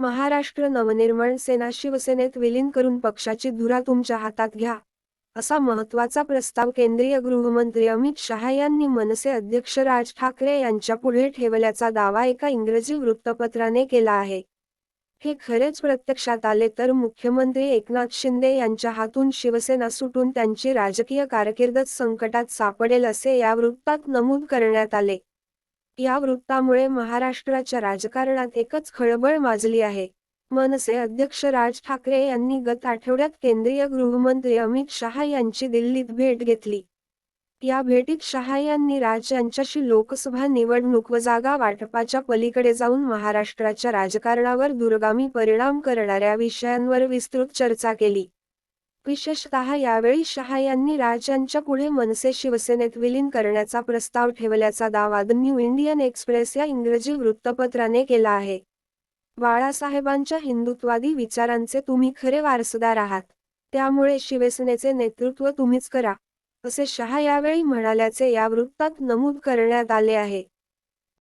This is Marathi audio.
महाराष्ट्र नवनिर्माण सेना शिवसेनेत विलीन करून पक्षाची धुरा तुमच्या हातात घ्या, असा महत्त्वाचा प्रस्ताव केंद्रीय गृहमंत्री अमित शहा यांनी मनसे अध्यक्ष राज ठाकरे यांच्यापुढे ठेवल्याचा दावा एका इंग्रजी वृत्तपत्राने केला आहे. हे खरेच प्रत्यक्षात आले तर मुख्यमंत्री एकनाथ शिंदे यांच्या हातून शिवसेना सुटून त्यांची राजकीय कारकीर्दच संकटात सापडेल असे या वृत्तात नमूद करण्यात आले. या वृत्तामुळे महाराष्ट्राच्या राजकारणात एकच खळबळ माजली आहे. मनसे अध्यक्ष राज ठाकरे यांनी गत आठवड्यात केंद्रीय गृहमंत्री अमित शहा यांची दिल्लीत भेट घेतली. या भेटीत शहा यांनी राज यांच्याशी लोकसभा निवडणूक व जागा वाटपाच्या पलीकडे जाऊन महाराष्ट्राच्या राजकारणावर दूरगामी परिणाम करणाऱ्या विषयांवर विस्तृत चर्चा केली. विशेषतः यावेळी शहा यांनी राज यांच्या पुढे मनसे शिवसेनेत विलीन करण्याचा प्रस्ताव ठेवल्याचा दावा द न्यू इंडियन एक्सप्रेस या इंग्रजी वृत्तपत्राने केला आहे. बाळासाहेबांच्या हिंदुत्ववादी विचारांचे तुम्ही खरे वारसदार आहात, त्यामुळे शिवसेनेचे नेतृत्व तुम्हीच करा, असे शहा यावेळी म्हणाल्याचे या वृत्तात नमूद करण्यात आले आहे.